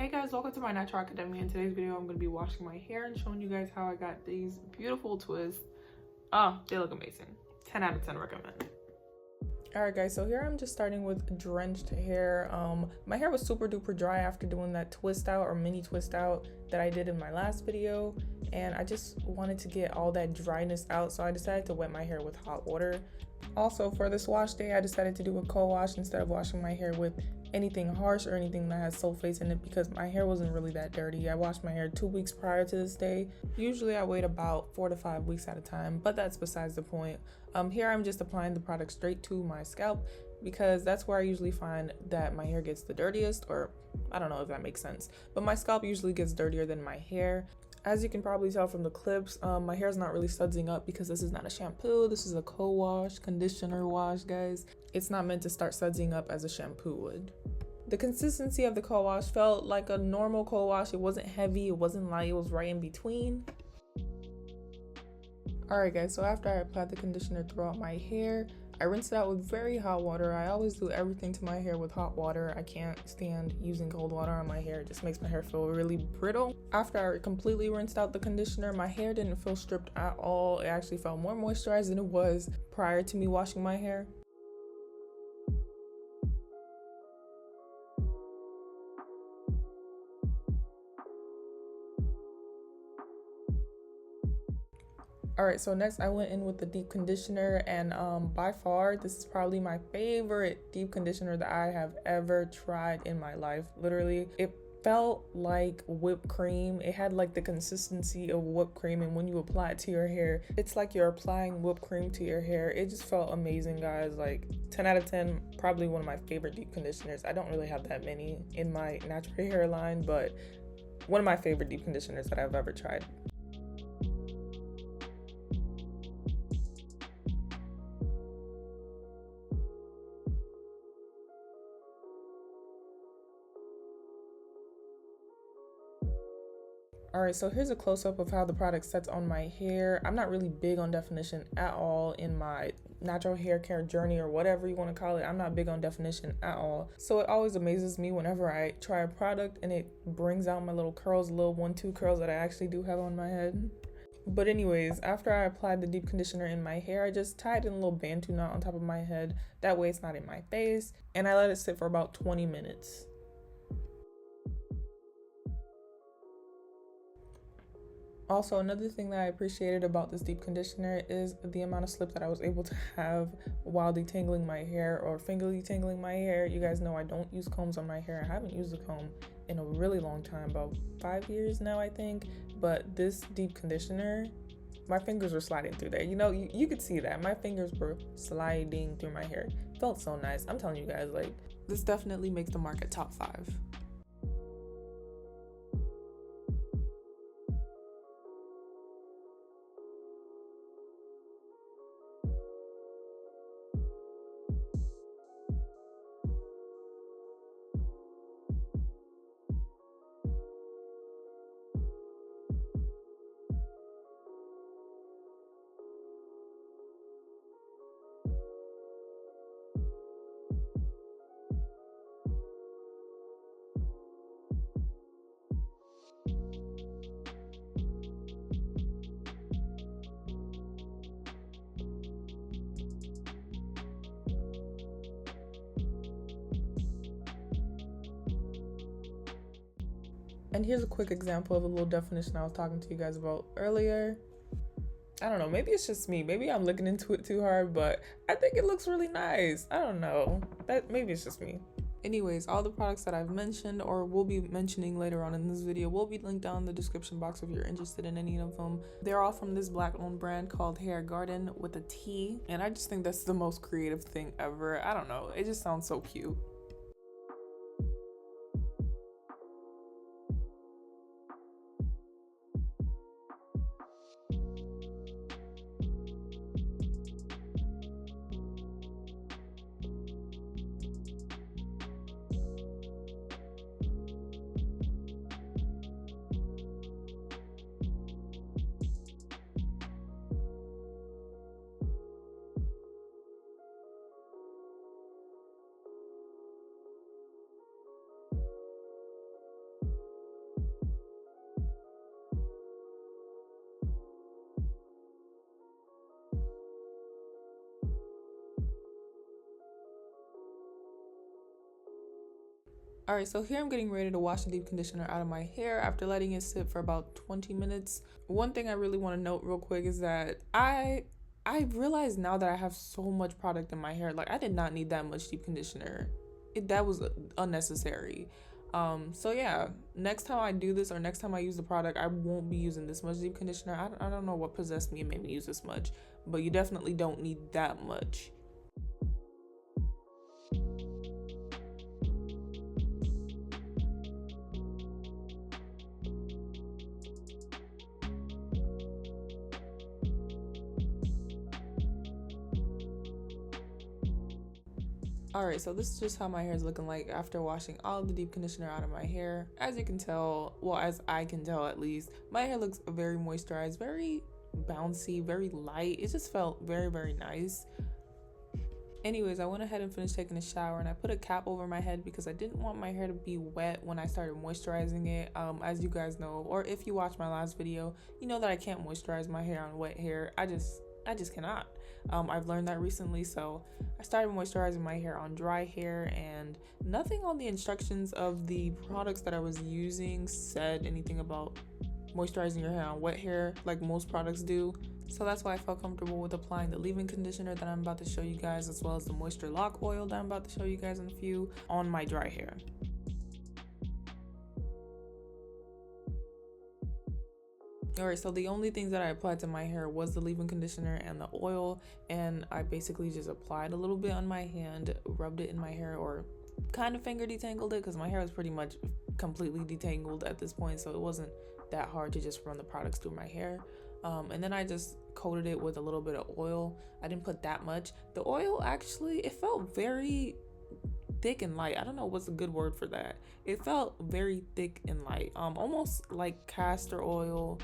Hey guys, welcome to my Natural Academy. In today's video, I'm going to be washing my hair and showing you guys how I got these beautiful twists. Oh, they look amazing. 10 out of 10 recommend. Alright guys, so here I'm just starting with drenched hair. My hair was super duper dry after doing that twist out or mini twist out that I did in my last video, and I just wanted to get all that dryness out, so I decided to wet my hair with hot water. Also, for this wash day, I decided to do a co-wash instead of washing my hair with anything harsh or anything that has sulfates in it because my hair wasn't really that dirty. I washed my hair 2 weeks prior to this day. Usually I wait about 4 to 5 weeks at a time, but that's besides the point. Here I'm just applying the product straight to my scalp because that's where I usually find that my hair gets the dirtiest, or I don't know if that makes sense, but my scalp usually gets dirtier than my hair. As you can probably tell from the clips, my hair is not really sudsing up because this is not a shampoo. This is a co-wash, conditioner wash, guys. It's not meant to start sudsing up as a shampoo would. The consistency of the co-wash felt like a normal co-wash. It wasn't heavy, it wasn't light, it was right in between. Alright guys, so after I applied the conditioner throughout my hair, I rinsed it out with very hot water. I always do everything to my hair with hot water. I can't stand using cold water on my hair. It just makes my hair feel really brittle. After I completely rinsed out the conditioner, my hair didn't feel stripped at all. It actually felt more moisturized than it was prior to me washing my hair. Alright, so next I went in with the deep conditioner, and by far this is probably my favorite deep conditioner that I have ever tried in my life. Literally, it felt like whipped cream. It had like the consistency of whipped cream, and when you apply it to your hair, it's like you're applying whipped cream to your hair. It just felt amazing, guys. Like 10 out of 10, probably one of my favorite deep conditioners. I don't really have that many in my natural hairline, but one of my favorite deep conditioners that I've ever tried. Alright, so here's a close-up of how the product sets on my hair. I'm not really big on definition at all in my natural hair care journey, or whatever you want to call it. I'm not big on definition at all. So it always amazes me whenever I try a product and it brings out my little curls, little 1-2 curls that I actually do have on my head. But anyways, after I applied the deep conditioner in my hair, I just tied in a little bantu knot on top of my head. That way it's not in my face. And I let it sit for about 20 minutes. Also, another thing that I appreciated about this deep conditioner is the amount of slip that I was able to have while detangling my hair or finger detangling my hair. You guys know I don't use combs on my hair. I haven't used a comb in a really long time, about 5 years now, I think. But this deep conditioner, my fingers were sliding through there. You know, you could see that. My fingers were sliding through my hair. It felt so nice. I'm telling you guys, like, this definitely makes the market top 5. And here's a quick example of a little definition I was talking to you guys about earlier. I don't know, maybe it's just me. Maybe I'm looking into it too hard, but I think it looks really nice. I don't know. Maybe it's just me. Anyways, all the products that I've mentioned or will be mentioning later on in this video will be linked down in the description box if you're interested in any of them. They're all from this black-owned brand called Hair Garden with a T, and I just think that's the most creative thing ever. I don't know, it just sounds so cute. All right, so here I'm getting ready to wash the deep conditioner out of my hair after letting it sit for about 20 minutes. One thing I really want to note real quick is that I realize now that I have so much product in my hair. Like, I did not need that much deep conditioner. That was unnecessary. So yeah, next time I do this or next time I use the product, I won't be using this much deep conditioner. I don't know what possessed me and made me use this much, but you definitely don't need that much. Alright, so this is just how my hair is looking like after washing all of the deep conditioner out of my hair. As you can tell, well, as I can tell at least, my hair looks very moisturized, very bouncy, very light. It just felt very, very nice. Anyways, I went ahead and finished taking a shower and I put a cap over my head because I didn't want my hair to be wet when I started moisturizing it. As you guys know, or if you watched my last video, you know that I can't moisturize my hair on wet hair. I just cannot. I've learned that recently, so I started moisturizing my hair on dry hair, and nothing on the instructions of the products that I was using said anything about moisturizing your hair on wet hair like most products do. So that's why I felt comfortable with applying the leave-in conditioner that I'm about to show you guys, as well as the moisture lock oil that I'm about to show you guys in a few on my dry hair. Alright, so the only things that I applied to my hair was the leave-in conditioner and the oil, and I basically just applied a little bit on my hand, rubbed it in my hair, or kind of finger detangled it because my hair was pretty much completely detangled at this point, so it wasn't that hard to just run the products through my hair. And then I just coated it with a little bit of oil. I didn't put that much. The oil actually, it felt very thick and light. I don't know what's a good word for that. It felt very thick and light, almost like castor oil,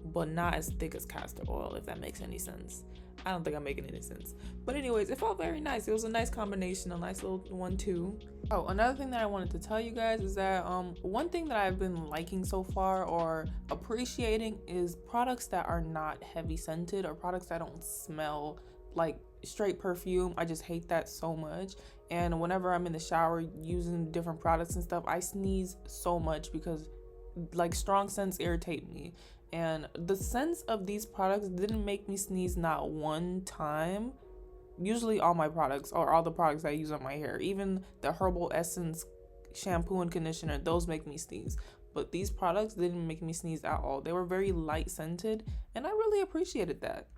but not as thick as castor oil, if that makes any sense. I don't think I'm making any sense. But anyways, it felt very nice. It was a nice combination, a nice little 1-2. Oh, another thing that I wanted to tell you guys is that one thing that I've been liking so far or appreciating is products that are not heavy scented or products that don't smell like straight perfume. I just hate that so much. And whenever I'm in the shower using different products and stuff, I sneeze so much because like strong scents irritate me. And the scents of these products didn't make me sneeze not one time. Usually all my products, or all the products I use on my hair, even the Herbal Essence shampoo and conditioner, those make me sneeze. But these products didn't make me sneeze at all. They were very light scented, and I really appreciated that.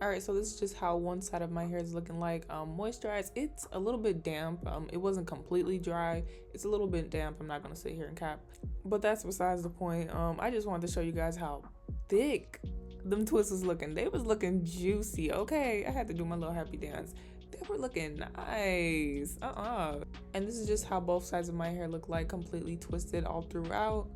All right, so this is just how one side of my hair is looking like. Moisturized, it's a little bit damp. It wasn't completely dry. It's a little bit damp. I'm not gonna sit here and cap, but that's besides the point. I just wanted to show you guys how thick them twists was looking. They was looking juicy. Okay, I had to do my little happy dance. They were looking nice. And this is just how both sides of my hair look like, completely twisted all throughout.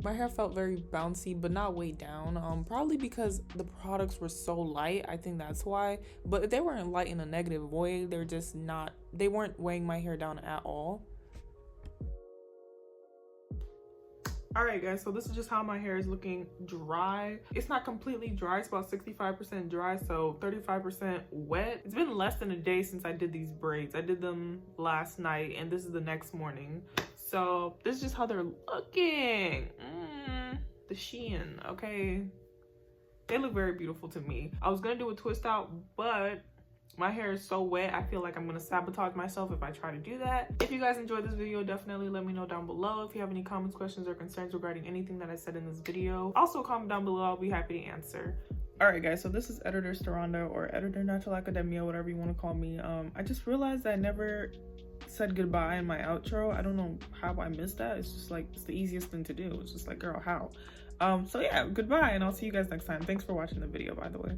My hair felt very bouncy, but not weighed down. Probably because the products were so light. I think that's why. But they weren't light in a negative way. They're just not, they weren't weighing my hair down at all. Alright guys, so this is just how my hair is looking dry. It's not completely dry, it's about 65% dry, so 35% wet. It's been less than a day since I did these braids. I did them last night and this is the next morning. So this is just how they're looking. The sheen, okay? They look very beautiful to me. I was gonna do a twist out, but my hair is so wet, I feel like I'm gonna sabotage myself if I try to do that. If you guys enjoyed this video, definitely let me know down below. If you have any comments, questions, or concerns regarding anything that I said in this video, also comment down below. I'll be happy to answer. Alright guys, so this is Editor Staranda, or Editor Natural Academia, whatever you want to call me. I just realized I never said goodbye in my outro. I don't know how I missed that. It's just like, it's the easiest thing to do. It's just like, girl, how? So yeah, goodbye, and I'll see you guys next time. Thanks for watching the video, by the way.